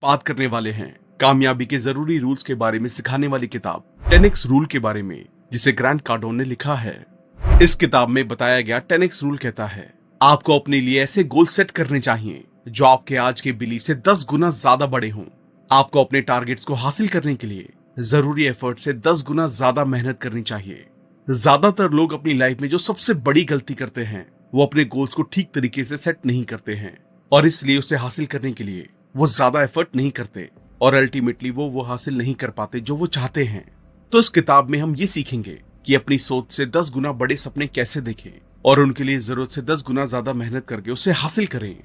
बात करने वाले हैं कामयाबी के जरूरी रूल्स के बारे में सिखाने वाली किताब 10x रूल के बारे में, जिसे ग्रांट कार्डोन ने लिखा है। इस किताब में बताया गया 10x रूल कहता है आपको अपने लिए ऐसे गोल सेट करने चाहिए जो आपके आज के बिलीफ से 10 गुना ज्यादा बड़े हों। आपको अपने टारगेट्स को हासिल करने के लिए जरूरी एफर्ट से 10 गुना ज्यादा मेहनत करनी चाहिए। ज्यादातर लोग अपनी लाइफ में जो सबसे बड़ी गलती करते हैं वो अपने गोल्स को ठीक तरीके से सेट नहीं करते हैं और इसलिए उसे हासिल करने के लिए वो ज्यादा एफर्ट नहीं करते और अल्टीमेटली वो हासिल नहीं कर पाते जो वो चाहते हैं। तो इस किताब में हम ये सीखेंगे कि अपनी सोच से 10 गुना बड़े सपने कैसे देखें और उनके लिए जरूरत से 10 गुना ज्यादा मेहनत करके उसे हासिल करें।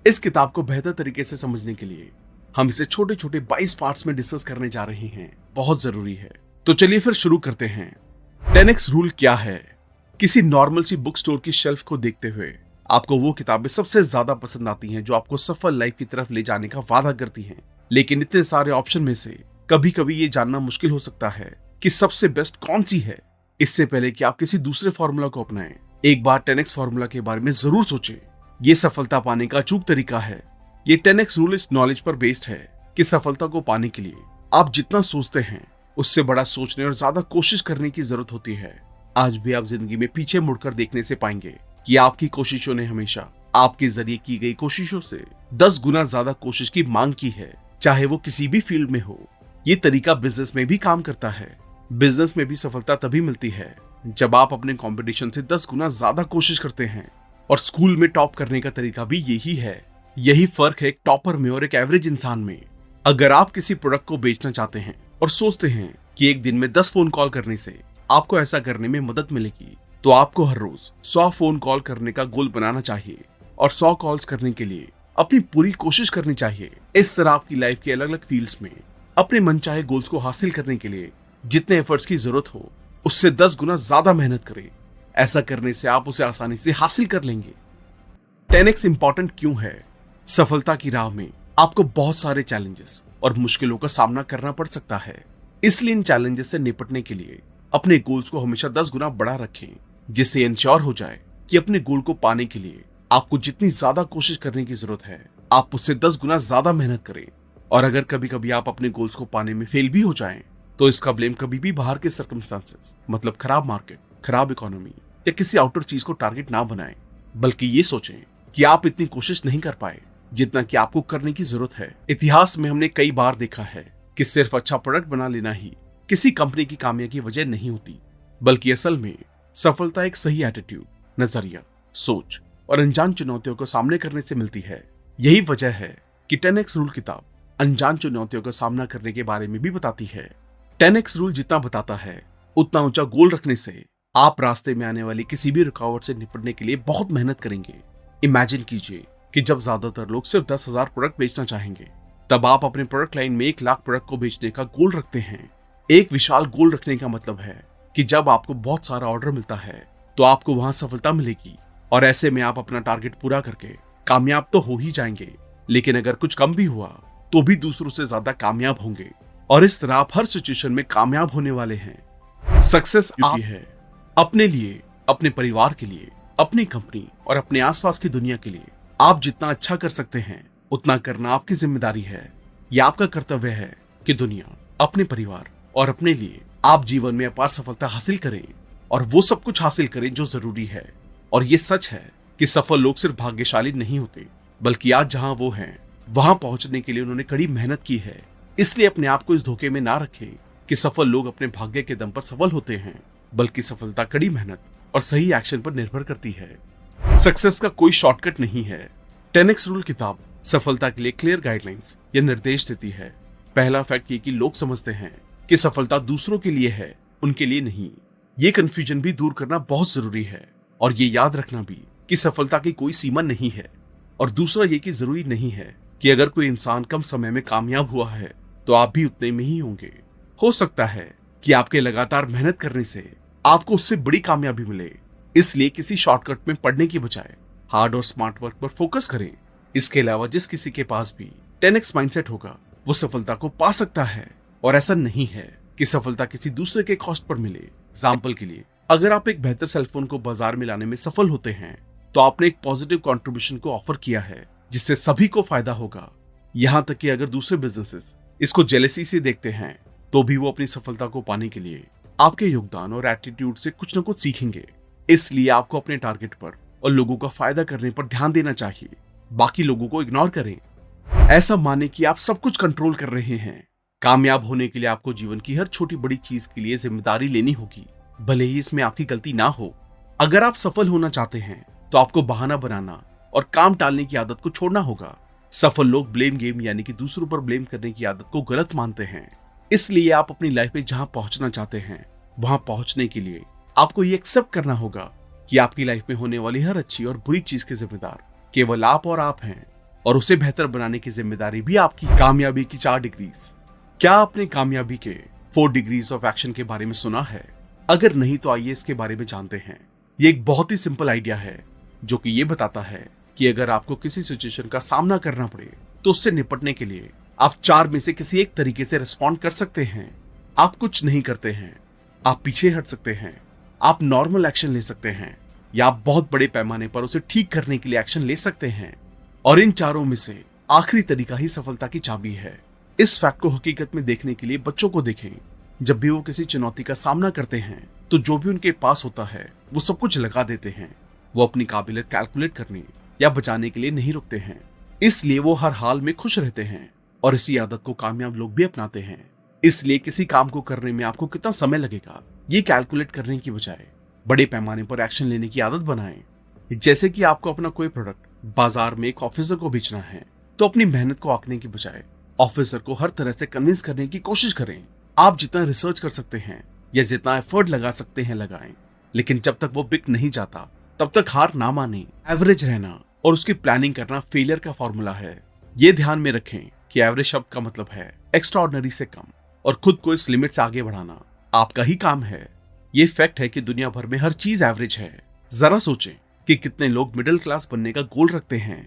इस किताब को बेहतर तरीके से समझने के लिए हम इसे छोटे छोटे 22 पार्ट्स में डिस्कस करने जा रहे हैं। बहुत जरूरी है। तो चलिए फिर शुरू करते हैं। 10x रूल क्या है? किसी नॉर्मल सी बुक स्टोर की शेल्फ को देखते हुए आपको वो किताबें सबसे ज्यादा पसंद आती हैं जो आपको सफल लाइफ की तरफ ले जाने का वादा करती हैं। लेकिन इतने सारे ऑप्शन में से कभी कभी ये जानना मुश्किल हो सकता है कि सबसे बेस्ट कौन सी है। इससे पहले कि आप किसी दूसरे फॉर्मूला को अपनाएं, एक बार 10x फॉर्मूला के बारे में जरूर सोचें। ये सफलता पाने का अचूक तरीका है। ये 10x रूल इस नॉलेज पर बेस्ड है कि सफलता को पाने के लिए आप जितना सोचते हैं उससे बड़ा सोचने और ज्यादा कोशिश करने की जरूरत होती है। आज भी आप जिंदगी में पीछे मुड़कर देखने से पाएंगे कि आपकी कोशिशों ने हमेशा आपके जरिए की गई कोशिशों से 10 गुना ज्यादा कोशिश की मांग की है, चाहे वो किसी भी फील्ड में हो। ये तरीका बिजनेस में भी काम करता है। बिजनेस में भी सफलता तभी मिलती है जब आप अपने कंपटीशन से 10 गुना ज्यादा कोशिश करते हैं। और स्कूल में टॉप करने का तरीका भी यही है। यही फर्क है एक टॉपर में और एक एवरेज इंसान में। अगर आप किसी प्रोडक्ट को बेचना चाहते हैं और सोचते हैं कि एक दिन में 10 फोन कॉल करने से आपको ऐसा करने में मदद मिलेगी, तो आपको हर रोज 100 फोन कॉल करने का गोल बनाना चाहिए और 100 कॉल्स करने के लिए अपनी पूरी कोशिश करनी चाहिए। इस तरह आपकी लाइफ के अलग अलग फील्ड्स में अपने मनचाहे गोल्स को हासिल करने के लिए जितने एफर्ट्स की जरूरत हो उससे 10 गुना ज्यादा मेहनत करें। ऐसा करने से आप उसे आसानी से हासिल कर लेंगे। 10x इंपॉर्टेंट क्यों है? सफलता की राह में आपको बहुत सारे चैलेंजेस और मुश्किलों का सामना करना पड़ सकता है। इसलिए इन चैलेंजेस से निपटने के लिए अपने गोल्स को हमेशा 10 गुना बड़ा रखें, जिससे इंश्योर हो जाए कि अपने गोल को पाने के लिए आपको जितनी ज्यादा कोशिश करने की जरूरत है आप उससे 10 गुना ज्यादा मेहनत करें। और अगर कभी कभी आप अपने गोल्स को पाने में फेल भी हो जाएं, तो इसका ब्लेम कभी भी बाहर के सर्कमस्टांसेस, मतलब खराब मार्केट, खराब इकोनॉमी या किसी आउटर चीज को टारगेट ना बनाएं, बल्कि ये सोचें कि आप इतनी कोशिश नहीं कर पाए जितना कि आपको करने की जरूरत है। इतिहास में हमने कई बार देखा है कि सिर्फ अच्छा प्रोडक्ट बना लेना ही किसी कंपनी की कामयाबी की वजह नहीं होती, बल्कि असल में सफलता एक सही एटीट्यूड, नजरिया, सोच और अनजान चुनौतियों को सामने करने से मिलती है। यही वजह है कि 10x रूल किताब अनजान चुनौतियों का सामना करने के बारे में भी बताती है। 10x रूल जितना बताता है उतना ऊंचा गोल रखने से आप रास्ते में आने वाली किसी भी रुकावट से निपटने के लिए बहुत मेहनत करेंगे। इमेजिन कीजिए कि जब ज्यादातर लोग सिर्फ 10,000 प्रोडक्ट बेचना चाहेंगे, तब आप अपने प्रोडक्ट लाइन में 1 लाख प्रोडक्ट को बेचने का गोल रखते हैं। एक विशाल गोल रखने का मतलब है कि जब आपको बहुत सारा ऑर्डर मिलता है तो आपको वहां सफलता मिलेगी और ऐसे में आप अपना टारगेट पूरा करके कामयाब तो हो ही जाएंगे, लेकिन अगर कुछ कम भी हुआ तो भी दूसरों से ज्यादा कामयाब होंगे और इस तरह आप हर सिचुएशन में कामयाब होने वाले हैं। सक्सेस आप है अपने लिए, अपने परिवार के लिए, अपनी कंपनी और अपने आसपास की दुनिया के लिए। आप जितना अच्छा कर सकते हैं उतना करना आपकी जिम्मेदारी है। यह आपका कर्तव्य है कि दुनिया, अपने परिवार और अपने लिए आप जीवन में अपार सफलता हासिल करें और वो सब कुछ हासिल करें जो जरूरी है। और ये सच है कि सफल लोग सिर्फ भाग्यशाली नहीं होते, बल्कि आज जहां वो हैं वहां पहुंचने के लिए उन्होंने कड़ी मेहनत की है। इसलिए अपने आप को इस धोखे में ना रखें कि सफल लोग अपने भाग्य के दम पर सफल होते हैं, बल्कि सफलता कड़ी मेहनत और सही एक्शन पर निर्भर करती है। सक्सेस का कोई शॉर्टकट नहीं है। 10x रूल किताब सफलता के लिए क्लियर गाइडलाइंस या निर्देश देती है। पहला फैक्ट ये कि लोग समझते हैं कि सफलता दूसरों के लिए है, उनके लिए नहीं। ये कंफ्यूजन भी दूर करना बहुत जरूरी है और ये याद रखना भी कि सफलता की कोई सीमा नहीं है। और दूसरा ये कि जरूरी नहीं है कि अगर कोई इंसान कम समय में कामयाब हुआ है तो आप भी उतने में ही होंगे। हो सकता है कि आपके लगातार मेहनत करने से आपको उससे बड़ी कामयाबी मिले। इसलिए किसी शॉर्टकट में पढ़ने की बजाय हार्ड और स्मार्ट वर्क पर फोकस करें। इसके अलावा जिस किसी के पास भी 10x माइंडसेट होगा वो सफलता को पा सकता है और ऐसा नहीं है कि सफलता किसी दूसरे के कॉस्ट पर मिले। एग्जाम्पल के लिए, अगर आप एक बेहतर सेलफोन को बाजार में लाने में सफल होते हैं तो आपने एक पॉजिटिव कंट्रीब्यूशन को ऑफर किया है जिससे सभी को फायदा होगा। यहाँ तक कि अगर दूसरे बिजनेसेस इसको जेलेसी से देखते हैं तो भी वो अपनी सफलता को पाने के लिए आपके योगदान और एटीट्यूड से कुछ न कुछ सीखेंगे। इसलिए आपको अपने टारगेट पर और लोगों का फायदा करने पर ध्यान देना चाहिए, बाकी लोगों को इग्नोर करें। ऐसा माने कि आप सब कुछ कंट्रोल कर रहे हैं। कामयाब होने के लिए आपको जीवन की हर छोटी बड़ी चीज के लिए जिम्मेदारी लेनी होगी, भले ही इसमें आपकी गलती ना हो। अगर आप सफल होना चाहते हैं तो आपको बहाना बनाना और काम टालने की आदत को छोड़ना होगा। सफल लोग ब्लेम गेम यानी कि दूसरों पर ब्लेम करने की आदत को गलत मानते हैं। इसलिए आप अपनी लाइफ में जहां पहुंचना चाहते हैं वहां पहुंचने के लिए आपको ये एक्सेप्ट करना होगा कि आपकी लाइफ में होने वाली हर अच्छी और बुरी चीज के जिम्मेदार केवल आप और आप हैं, और उसे बेहतर बनाने की जिम्मेदारी भी आपकी। कामयाबी की 4 डिग्रीज। क्या आपने कामयाबी के 4 डिग्रीज ऑफ एक्शन के बारे में सुना है? अगर नहीं तो आइए इसके बारे में जानते हैं। ये एक बहुत ही सिंपल आइडिया है जो कि ये बताता है कि अगर आपको किसी सिचुएशन का सामना करना पड़े तो उससे निपटने के लिए आप 4 में से किसी एक तरीके से रिस्पॉन्ड कर सकते हैं। आप कुछ नहीं करते हैं, आप पीछे हट सकते हैं, आप नॉर्मल एक्शन ले सकते हैं, या आप बहुत बड़े पैमाने पर उसे ठीक करने के लिए एक्शन ले सकते हैं। और इन चारों में से आखिरी तरीका ही सफलता की चाबी है। इस फैक्ट को हकीकत में देखने के लिए बच्चों को देखें। जब भी वो किसी चुनौती का सामना करते हैं तो जो भी उनके पास होता है वो सब कुछ लगा देते हैं। वो अपनी काबिलियत कैलकुलेट करने या बचाने के लिए नहीं रुकते हैं, इसलिए वो हर हाल में खुश रहते हैं। और इसी आदत को कामयाब लोग भी अपनाते हैं। इसलिए किसी काम को करने में आपको कितना समय लगेगा ये कैलकुलेट करने की बजाय बड़े पैमाने पर एक्शन लेने की आदत बनाएं। जैसे कि आपको अपना कोई प्रोडक्ट बाजार में एक ऑफिसर को बेचना है तो अपनी मेहनत को आंकने की बजाय ऑफिसर को हर तरह से कन्विंस करने की कोशिश करें। आप जितना रिसर्च कर सकते हैं या जितना एफर्ट लगा सकते हैं लगाएं, लेकिन जब तक वो बिक नहीं जाता तब तक हार ना माने। एवरेज रहना और उसकी प्लानिंग करना फेलियर का फॉर्मूला है। ये ध्यान में रखें कि एवरेज शब्द का मतलब है एक्स्ट्राऑर्डिनरी से कम, और खुद को इस लिमिट से आगे बढ़ाना आपका ही काम है। ये फैक्ट है कि दुनिया भर में हर चीज एवरेज है। जरा सोचें कि कितने लोग मिडिल क्लास बनने का गोल रखते हैं।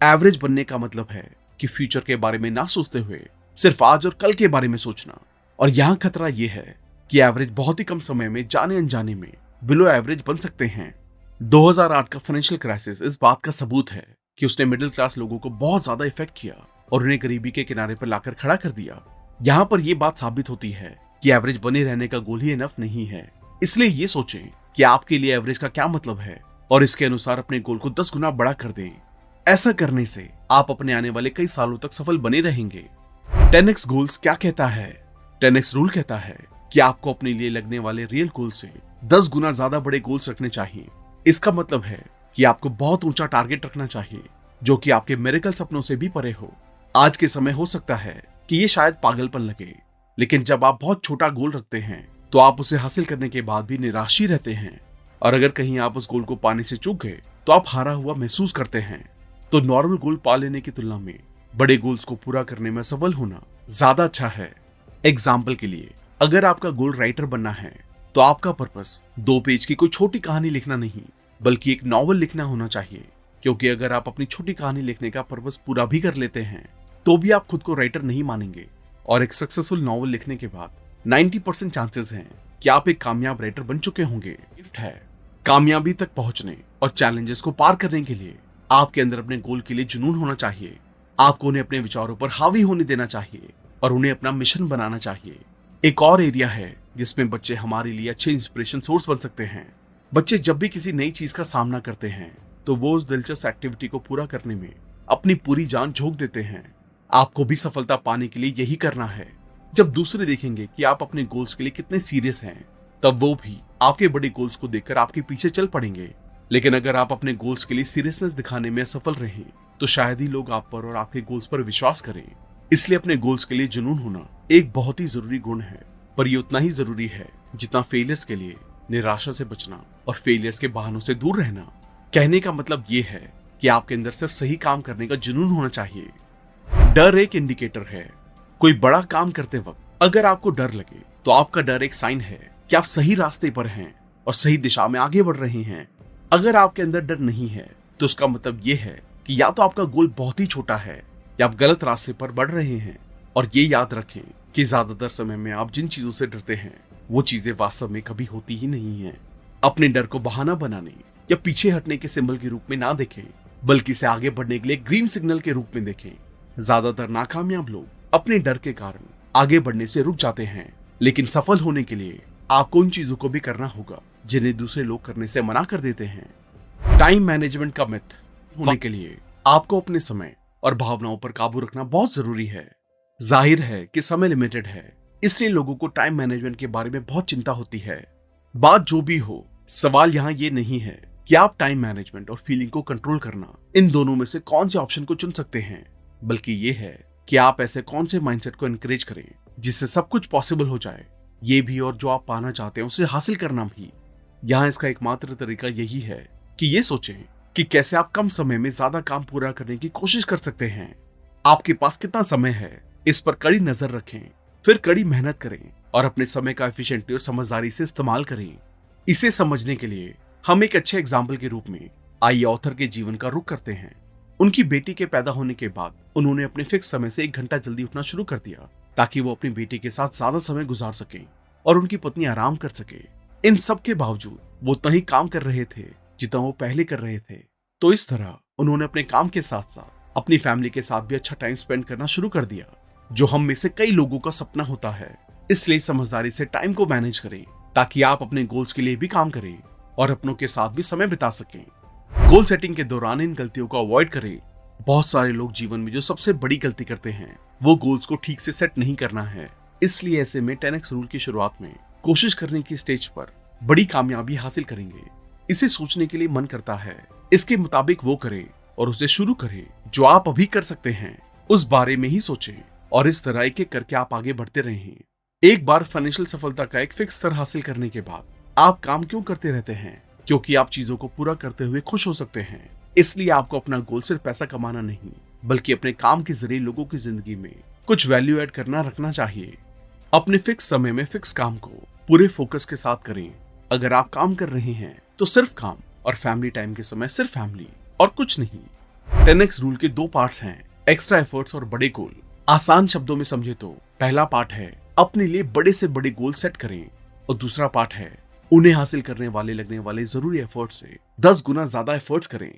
एवरेज बनने का मतलब है कि फ्यूचर के बारे में ना सोचते हुए सिर्फ आज और कल के बारे में सोचना। और यहाँ खतरा यह है कि एवरेज बहुत ही कम समय में जाने अनजाने में बिलो एवरेज बन सकते हैं। 2008 का फाइनेंशियल क्राइसिस इस बात का सबूत है कि उसने मिडिल क्लास लोगों को बहुत ज्यादा इफेक्ट किया और उन्हें गरीबी के किनारे पर लाकर खड़ा कर दिया। यहाँ पर यह बात साबित होती है कि एवरेज बने रहने का गोल ही इनफ नहीं है। इसलिए ये सोचें कि आपके लिए एवरेज का क्या मतलब है और इसके अनुसार अपने गोल को 10 गुना बड़ा कर दें। ऐसा करने से आप अपने आने वाले कई सालों तक सफल बने रहेंगे। 10x गोल्स क्या कहता है? 10x रूल कहता है कि आपको अपने लिए लगने वाले रियल गोल से 10 गुना ज्यादा बड़े गोल्स रखने चाहिए। इसका मतलब है कि आपको बहुत ऊंचा टारगेट रखना चाहिए जो कि आपके मिरेकल सपनों से भी परे हो। आज के समय हो सकता है कि ये शायद पागलपन लगे, लेकिन जब आप बहुत छोटा गोल रखते हैं तो आप उसे हासिल करने के बाद भी निराश ही रहते हैं। और अगर कहीं आप उस गोल को पाने से चूक गए तो आप हारा हुआ महसूस करते हैं। तो नॉर्मल गोल पा लेने की तुलना में बड़े गोल्स को पूरा करने में सफल होना ज्यादा अच्छा है। एग्जाम्पल के लिए, अगर आपका गोल राइटर बनना है तो आपका पर्पस 2 पेज की कोई छोटी कहानी लिखना नहीं बल्कि एक नॉवल लिखना होना चाहिए। क्योंकि अगर आप अपनी छोटी कहानी लिखने का पर्पस पूरा भी कर लेते हैं तो भी आप खुद को राइटर नहीं मानेंगे। और एक सक्सेसफुल नॉवल लिखने के बाद 90% चांसेस हैं कि आप एक कामयाब राइटर बन चुके होंगे। गिफ्ट है कामयाबी तक पहुंचने और चैलेंजेस को पार करने के लिए आपके अंदर अपने गोल के लिए जुनून होना चाहिए। आपको उन्हें अपने विचारों पर हावी होने देना चाहिए और उन्हें अपना मिशन बनाना चाहिए। एक और एरिया है जिसमें बच्चे हमारे लिए अच्छे इंस्पिरेशन सोर्स बन सकते हैं। बच्चे जब भी किसी नई चीज का सामना करते हैं तो वो उस दिलचस्प एक्टिविटी को पूरा करने में अपनी पूरी जान झोंक देते हैं। आपको भी सफलता पाने के लिए यही करना है। जब दूसरे देखेंगे कि आप अपने गोल्स के लिए कितने सीरियस हैं, तब वो भी आपके बड़े गोल्स को देखकर आपके पीछे चल पड़ेंगे। लेकिन अगर आप अपने गोल्स के लिए सीरियसनेस दिखाने में असफल रहे तो शायद ही लोग आप पर और आपके गोल्स पर विश्वास करें। इसलिए अपने गोल्स के लिए जुनून होना एक बहुत ही जरूरी गुण है, पर यह उतना ही जरूरी है जितना फेलियर्स के लिए निराशा से बचना और फेलियर्स के बहानों से दूर रहना। कहने का मतलब ये है कि आपके अंदर सिर्फ सही काम करने का जुनून होना चाहिए। डर एक इंडिकेटर है। कोई बड़ा काम करते वक्त अगर आपको डर लगे तो आपका डर एक साइन है कि आप सही रास्ते पर हैं और सही दिशा में आगे बढ़ रहे हैं। अगर आपके अंदर डर नहीं है तो उसका मतलब ये है कि या तो आपका गोल बहुत ही छोटा है या आप गलत रास्ते पर बढ़ रहे हैं। और ये याद रखें कि ज्यादातर समय में आप जिन चीजों से डरते हैं वो चीजें वास्तव में कभी होती ही नहीं है। अपने डर को बहाना बनाने या पीछे हटने के सिंबल के रूप में ना देखें, बल्कि इसे आगे बढ़ने के लिए ग्रीन सिग्नल के रूप में देखें। ज्यादातर नाकामयाब लोग अपने डर के कारण आगे बढ़ने से रुक जाते हैं, लेकिन सफल होने के लिए आपको उन चीजों को भी करना होगा जिन्हें दूसरे लोग करने से मना कर देते हैं। टाइम मैनेजमेंट का मिथ होने के लिए आपको अपने समय और भावनाओं पर काबू रखना बहुत जरूरी है। जाहिर है कि समय लिमिटेड है, इसलिए लोगों को टाइम मैनेजमेंट के बारे में बहुत चिंता होती है। बात जो भी हो, सवाल यहाँ ये नहीं है कि आप टाइम मैनेजमेंट और फीलिंग को कंट्रोल करना, इन दोनों में से कौन से ऑप्शन को चुन सकते हैं, बल्कि ये है कि आप ऐसे कौन से माइंडसेट को एनकरेज करें जिससे सब कुछ पॉसिबल हो जाए, ये भी और जो आप पाना चाहते हैं उसे हासिल करना भी। यहाँ इसका एकमात्र तरीका यही है कि ये सोचें कि कैसे आप कम समय में ज्यादा काम पूरा करने की कोशिश कर सकते हैं। आपके पास कितना समय है, इस पर कड़ी नजर रखें, फिर कड़ी मेहनत करें और अपने समय का एफिशिएंटली और समझदारी से इस्तेमाल करें। इसे समझने के लिए हम एक अच्छे एग्जाम्पल के रूप में आइए ऑथर के जीवन का रुख करते हैं। उनकी बेटी के पैदा होने के बाद उन्होंने अपने फिक्स समय से 1 घंटा जल्दी उठना शुरू कर दिया ताकि वो अपनी बेटी के साथ ज्यादा समय गुजार सके और उनकी पत्नी आराम कर सके। इन सब के बावजूद वो उतना ही काम कर रहे थे जितना वो पहले कर रहे थे। तो इस तरह उन्होंने अपने काम के साथ साथ अपनी फैमिली के साथ भी अच्छा टाइम स्पेंड करना शुरू कर दिया, जो हम में से कई लोगों का सपना होता है। इसलिए समझदारी से टाइम को मैनेज करें ताकि आप अपने गोल्स के लिए भी काम करें और अपनों के साथ भी समय बिता सकें। गोल सेटिंग के दौरान इन गलतियों को अवॉइड करें। बहुत सारे लोग जीवन में जो सबसे बड़ी गलती करते हैं वो गोल्स को ठीक से सेट नहीं करना है। इसलिए ऐसे में 10x रूल की शुरुआत में कोशिश करने की स्टेज पर बड़ी कामयाबी हासिल करेंगे। इसे सोचने के लिए मन करता है, इसके मुताबिक वो करें और उसे शुरू करें। जो आप अभी कर सकते हैं उस बारे में ही सोचें और इस तरह एक एक करके आप आगे बढ़ते रहें। एक बार फाइनेंशियल सफलता का एक फिक्स स्तर हासिल करने के बाद आप काम क्यों करते रहते हैं? क्योंकि आप चीजों को पूरा करते हुए खुश हो सकते हैं। इसलिए आपको अपना गोल सिर्फ पैसा कमाना नहीं, बल्कि अपने काम के जरिए लोगों की जिंदगी में कुछ वैल्यू ऐड करना रखना चाहिए। अपने फिक्स समय में फिक्स काम को पूरे फोकस के साथ करें। अगर आप काम कर रहे हैं तो सिर्फ काम, और फैमिली टाइम के समय सिर्फ फैमिली और कुछ नहीं। 10x रूल के 2 पार्ट्स हैं, एक्स्ट्रा एफर्ट्स और बड़े गोल। आसान शब्दों में समझे तो पहला पार्ट है अपने लिए बड़े से बड़े गोल सेट करें और दूसरा पार्ट है उन्हें हासिल करने वाले लगने वाले जरूरी एफर्ट से 10 गुना ज्यादा एफर्ट्स करें।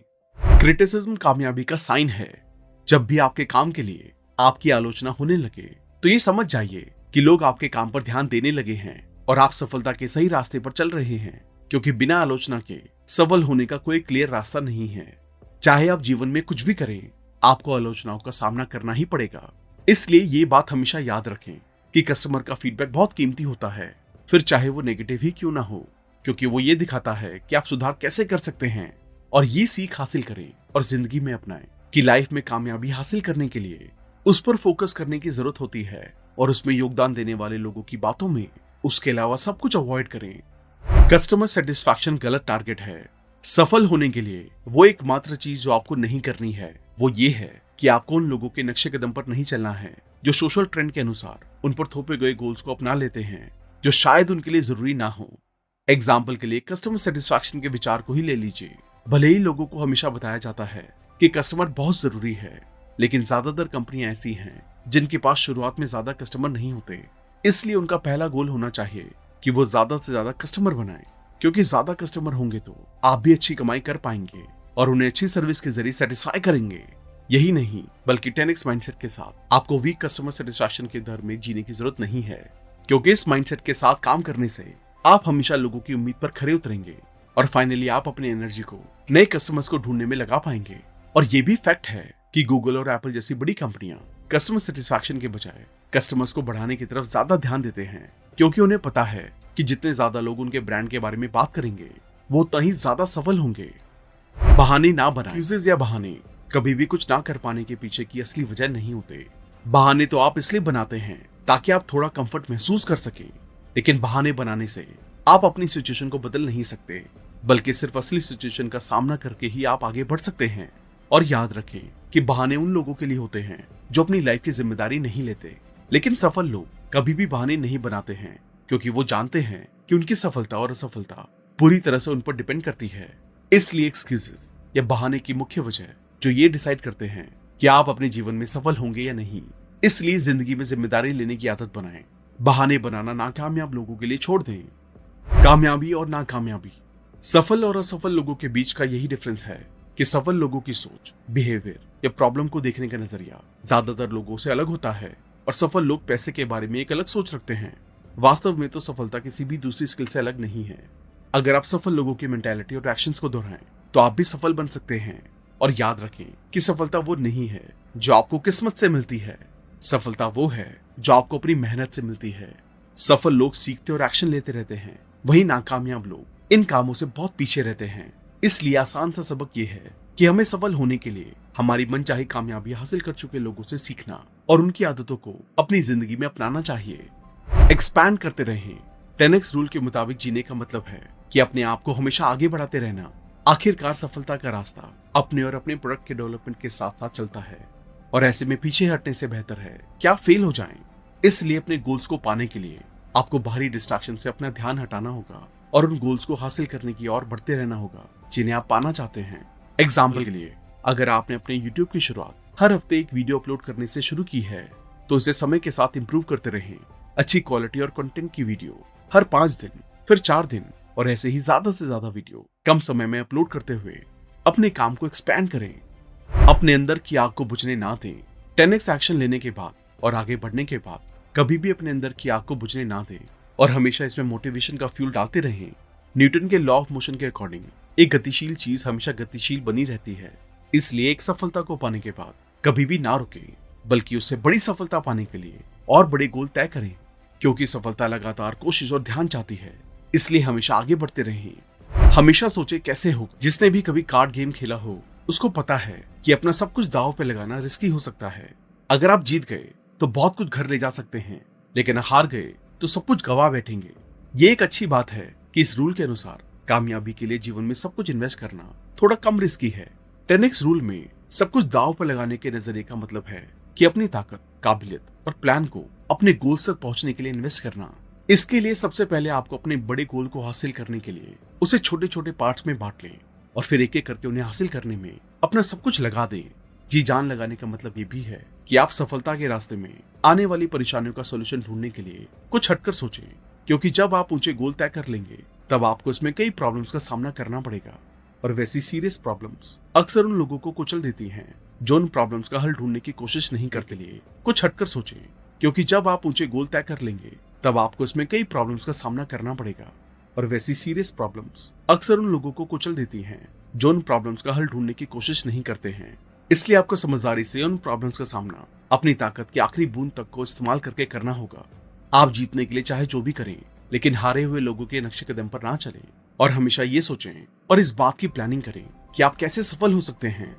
क्रिटिसिज्म कामयाबी का साइन है। जब भी आपके काम के लिए आपकी आलोचना होने लगे तो ये समझ जाइए कि लोग आपके काम पर ध्यान देने लगे हैं और आप सफलता के सही रास्ते पर चल रहे हैं, क्योंकि बिना आलोचना के सफल होने का कोई क्लियर रास्ता नहीं है। चाहे आप जीवन में कुछ भी करें, आपको आलोचनाओं का सामना करना ही पड़ेगा। इसलिए ये बात हमेशा याद रखें कि कस्टमर का फीडबैक बहुत कीमती होता है, फिर चाहे वो नेगेटिव ही क्यों ना हो, क्योंकि वो ये दिखाता है कि आप सुधार कैसे कर सकते हैं। और ये सीख हासिल करें और जिंदगी में अपनाएं कि लाइफ में कामयाबी हासिल करने के लिए उस पर फोकस करने की जरूरत होती है और उसमें योगदान देने वाले लोगों की बातों में उसके अलावा सब कुछ अवॉइड करें। कस्टमर सेटिस्फैक्शन गलत टारगेट है। सफल होने के लिए वो एकमात्र चीज जो आपको नहीं करनी है वो ये है कि आपको उन लोगों के नक्शे कदम पर नहीं चलना है जो सोशल ट्रेंड के अनुसार उन पर थोपे गए गोल्स को अपना लेते हैं जो शायद उनके लिए जरूरी ना हो। एग्जाम्पल के लिए कस्टमर सेटिस्फैक्शन के विचार को ही ले लीजिए। भले ही लोगों को हमेशा बताया जाता है कि कस्टमर बहुत जरूरी है, लेकिन ज्यादातर कंपनियां ऐसी हैं जिनके पास शुरुआत में ज्यादा कस्टमर नहीं होते। इसलिए उनका पहला गोल होना चाहिए कि वो ज्यादा से ज्यादा कस्टमर बनाए, क्योंकि ज्यादा कस्टमर होंगे तो आप भी अच्छी कमाई कर पाएंगे और उन्हें अच्छी सर्विस के जरिए सेटिस्फाई करेंगे। यही नहीं बल्कि 10x माइंडसेट के साथ आपको वीक कस्टमर सेटिस्फैक्शन के दर में जीने की जरूरत नहीं है, क्योंकि इस माइंडसेट के साथ काम करने से आप हमेशा लोगों की उम्मीद पर खरे उतरेंगे और फाइनली आप अपनी एनर्जी को नए कस्टमर्स को ढूंढने में लगा पाएंगे। और ये भी फैक्ट है कि गूगल और एप्पल जैसी बड़ी कंपनियां कस्टमर सेटिस्फैक्शन के बजाय कस्टमर्स को बढ़ाने की तरफ ज्यादा ध्यान देते हैं, क्योंकि उन्हें पता है कि जितने ज्यादा लोग उनके ब्रांड के बारे में बात करेंगे वो उतना ही ज्यादा सफल होंगे। बहाने ना बनाएं। एक्सक्यूजेस या बहाने कभी भी कुछ ना कर पाने के पीछे की असली वजह नहीं होते। बहाने तो आप इसलिए बनाते हैं ताकि आप थोड़ा कंफर्ट महसूस कर सकें, लेकिन बहाने बनाने से आप अपनी सिचुएशन को बदल नहीं सकते, बल्कि सिर्फ असली सिचुएशन का सामना करके ही आप आगे बढ़ सकते हैं। और याद रखें कि बहाने उन लोगों के लिए होते हैं जो अपनी लाइफ की जिम्मेदारी नहीं लेते, लेकिन सफल लोग कभी भी बहाने नहीं बनाते हैं, क्योंकि वो जानते हैं कि उनकी सफलता और असफलता पूरी तरह से उन पर डिपेंड करती है। इसलिए एक्सक्यूजेस या बहाने की मुख्य वजह जो ये डिसाइड करते हैं कि आप अपने जीवन में सफल होंगे या नहीं। इसलिए जिंदगी में जिम्मेदारी लेने की आदत बनाएं। बहाने बनाना नाकामयाब लोगों के लिए छोड़ दें। कामयाबी और नाकामयाबी, सफल और असफल लोगों के बीच का यही डिफरेंस है कि सफल लोगों की सोच, बिहेवियर या प्रॉब्लम को देखने का नजरिया ज्यादातर लोगों से अलग होता है और सफल लोग पैसे के बारे में एक अलग सोच रखते हैं। वास्तव में तो सफलता किसी भी दूसरी स्किल से अलग नहीं है। अगर आप सफल लोगों की मेंटालिटी और एक्शंस को दोहराएं तो आप भी सफल बन सकते हैं। और याद रखें कि सफलता वो नहीं है जो आपको किस्मत से मिलती है, सफलता वो है जो आपको अपनी मेहनत से मिलती है। सफल लोग सीखते और एक्शन लेते रहते हैं, वहीं नाकामयाब लोग इन कामों से बहुत पीछे रहते हैं। इसलिए आसान सा सबक ये है कि हमें सफल होने के लिए हमारी मनचाही कामयाबी हासिल कर चुके लोगों से सीखना और उनकी आदतों को अपनी जिंदगी में अपनाना चाहिए। एक्सपैंड करते रहें। 10x रूल के मुताबिक जीने का मतलब है कि अपने आप को हमेशा आगे बढ़ाते रहना। आखिरकार सफलता का रास्ता अपने और अपने प्रोडक्ट के डेवलपमेंट के साथ साथ चलता है और ऐसे में पीछे हटने से बेहतर है कि आप फेल हो जाएं। इसलिए अपने गोल्स को पाने के लिए आपको बाहरी डिस्ट्रैक्शन से अपना ध्यान हटाना होगा और उन गोल्स को हासिल करने की ओर बढ़ते रहना होगा जिन्हें आप पाना चाहते हैं। एग्जाम्पल के लिए, अगर आपने अपने यूट्यूब की शुरुआत हर हफ्ते एक वीडियो अपलोड करने से शुरू की है तो इसे समय के साथ इंप्रूव करते रहें। अच्छी क्वालिटी और कंटेंट की वीडियो हर 5 दिन, फिर 4 दिन और ऐसे ही ज्यादा से ज्यादा वीडियो कम समय में अपलोड करते हुए अपने काम को एक्सपैंड करें। अपने अंदर की आग को बुझने ना दें। 10x एक्शन लेने के बाद और आगे बढ़ने के बाद कभी भी अपने अंदर की आग को बुझने ना दें और हमेशा इसमें मोटिवेशन का फ्यूल डालते रहें। न्यूटन के लॉ ऑफ मोशन के अकॉर्डिंग एक गतिशील चीज हमेशा गतिशील बनी रहती है। इसलिए एक सफलता को पाने के बाद कभी भी ना रुकें, बल्कि उससे बड़ी सफलता पाने के लिए और बड़े गोल तय करें, क्योंकि सफलता लगातार कोशिश और ध्यान चाहती है। इसलिए हमेशा आगे बढ़ते रहें। हमेशा सोचे कैसे हो। जिसने भी कभी कार्ड गेम खेला हो उसको पता है कि अपना सब कुछ दांव पे लगाना रिस्की हो सकता है। अगर आप जीत गए तो बहुत कुछ घर ले जा सकते हैं, लेकिन हार गए तो सब कुछ गवा बैठेंगे। ये एक अच्छी बात है कि इस रूल के अनुसार कामयाबी के लिए जीवन में सब कुछ इन्वेस्ट करना थोड़ा कम रिस्की है। 10x रूल में सब कुछ दांव पर लगाने के नजरिए का मतलब है कि अपनी ताकत, काबिलियत और प्लान को अपने गोल्स तक पहुंचने के लिए इन्वेस्ट करना। इसके लिए सबसे पहले आपको अपने बड़े गोल को हासिल करने के लिए उसे छोटे छोटे पार्ट्स में बांट लें और फिर एक एक करके उन्हें हासिल करने में अपना सब कुछ लगा दें। जी जान लगाने का मतलब ये भी है कि आप सफलता के रास्ते में आने वाली परेशानियों का सोल्यूशन ढूंढने के लिए कुछ हटकर सोचें, क्योंकि जब आप ऊंचे गोल तय कर लेंगे तब आपको इसमें कई प्रॉब्लम्स का सामना करना पड़ेगा और वैसी सीरियस प्रॉब्लम्स अक्सर उन लोगों को कुचल देती हैं जो उन प्रॉब्लम्स का हल ढूंढने की कोशिश नहीं करते। लिए कुछ हटकर सोचें, क्योंकि जब आप ऊंचे गोल तय कर लेंगे तब आपको इसमें कई प्रॉब्लम्स का सामना करना पड़ेगा और वैसी सीरियस प्रॉब्लम्स अक्सर उन लोगों को कुचल देती हैं जो उन प्रॉब्लम्स का हल ढूंढने की कोशिश नहीं करते हैं। इसलिए आपको समझदारी से उन प्रॉब्लम्स का सामना अपनी ताकत की आखिरी बूंद तक को इस्तेमाल करके करना होगा। आप जीतने के लिए चाहे जो भी करें, लेकिन हारे हुए लोगों के नक्शे कदम पर ना चलें और हमेशा ये सोचें और इस बात की प्लानिंग करें कि आप कैसे सफल हो सकते हैं।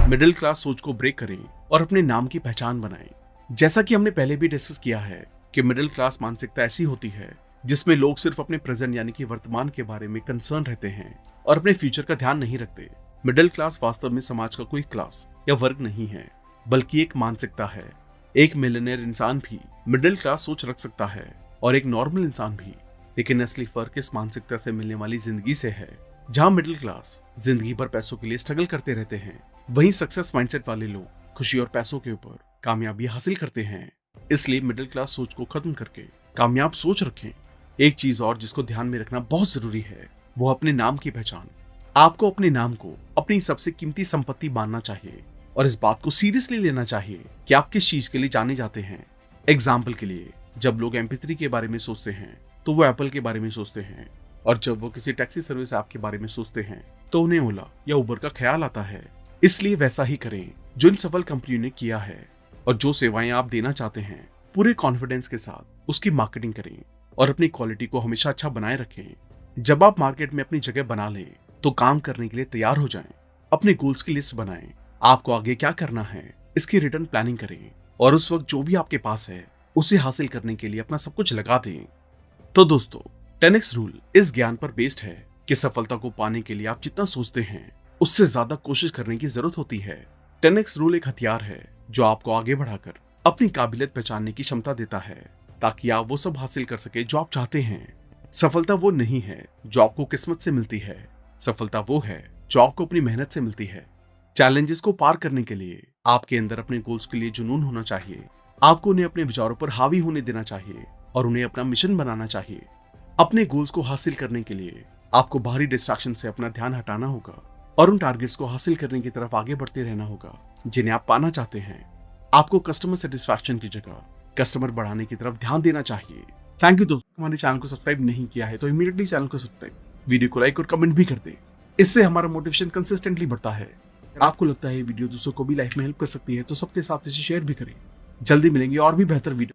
मिडिल क्लास सोच को ब्रेक करें और अपने नाम की पहचान बनाएं। जैसा कि हमने पहले भी डिस्कस किया है कि मिडिल क्लास मानसिकता ऐसी होती है जिसमें लोग सिर्फ अपने प्रेजेंट यानी कि वर्तमान के बारे में कंसर्न रहते हैं और अपने फ्यूचर का ध्यान नहीं रखते। मिडिल क्लास वास्तव में समाज का कोई क्लास या वर्ग नहीं है, बल्कि एक मानसिकता है। एक मिलियनेयर इंसान भी मिडिल क्लास सोच रख सकता है और एक नॉर्मल इंसान भी, लेकिन असली फर्क इस मानसिकता से मिलने वाली जिंदगी से है। जहां मिडिल क्लास जिंदगी भर पैसों के लिए स्ट्रगल करते रहते हैं, वहीं सक्सेस माइंडसेट वाले लोग खुशी और पैसों के ऊपर कामयाबी हासिल करते हैं। इसलिए मिडिल क्लास सोच को खत्म करके कामयाब सोच रखें। एक चीज और जिसको ध्यान में रखना बहुत जरूरी है, वो अपने नाम की पहचान। आपको अपने नाम को अपनी सबसे कीमती संपत्ति मानना चाहिए और इस बात को सीरियसली लेना चाहिए कि आप किस चीज के लिए जाने जाते हैं। एग्जाम्पल के लिए, जब लोग MP3 के बारे में सोचते हैं तो वो एप्पल के बारे में सोचते हैं, और जब वो किसी टैक्सी सर्विस ऐप के बारे में सोचते हैं तो उन्हें ओला या उबर का ख्याल आता है। इसलिए वैसा ही करें जो इन सफल कंपनियों ने किया है, और जो सेवाएं आप देना चाहते हैं पूरे कॉन्फिडेंस के साथ उसकी मार्केटिंग करें और अपनी क्वालिटी को हमेशा अच्छा बनाए रखें। जब आप मार्केट में अपनी जगह बना लें तो काम करने के लिए तैयार हो जाएं। अपने गोल्स की लिस्ट बनाएं, आपको आगे क्या करना है इसकी रिटर्न प्लानिंग करें और उस वक्त जो भी आपके पास है उसे हासिल करने के लिए अपना सब कुछ लगा दें। तो दोस्तों, 10x रूल इस ज्ञान पर बेस्ड है कि सफलता को पाने के लिए आप जितना सोचते हैं उससे ज्यादा कोशिश करने की जरूरत होती है। 10x रूल एक हथियार है जो आपको आगे बढ़ाकर अपनी काबिलियत पहचानने की क्षमता देता है, ताकि आप वो सब हासिल कर सके जो आप चाहते हैं। सफलता वो नहीं है जो आपको किस्मत से मिलती है, सफलता वो है जो आपको अपनी मेहनत से मिलती है। चैलेंजेस को पार करने के लिए आपके अंदर अपने गोल्स के लिए जुनून होना चाहिए। आपको उन्हें अपने विचारों पर हावी होने देना चाहिए और उन्हें अपना मिशन बनाना चाहिए। अपने गोल्स को हासिल करने के लिए आपको बाहरी डिस्ट्रैक्शन से अपना ध्यान हटाना होगा और उन टारगेट्स को हासिल करने की तरफ आगे बढ़ते रहना होगा जिन्हें आप पाना चाहते हैं। आपको कस्टमर सेटिस्फैक्शन की जगह कस्टमर बढ़ाने की तरफ ध्यान देना चाहिए। थैंक यू दोस्तों, हमारे चैनल को सब्सक्राइब नहीं किया है तो इमीडिएटली चैनल को सब्सक्राइब, वीडियो को लाइक और कमेंट भी कर दे। इससे हमारा मोटिवेशन कंसिस्टेंटली बढ़ता है। अगर आपको लगता है ये वीडियो दूसरों को भी लाइफ में हेल्प कर सकती है तो सबके साथ इसे शेयर भी करें। जल्दी मिलेंगे और भी बेहतर वीडियो।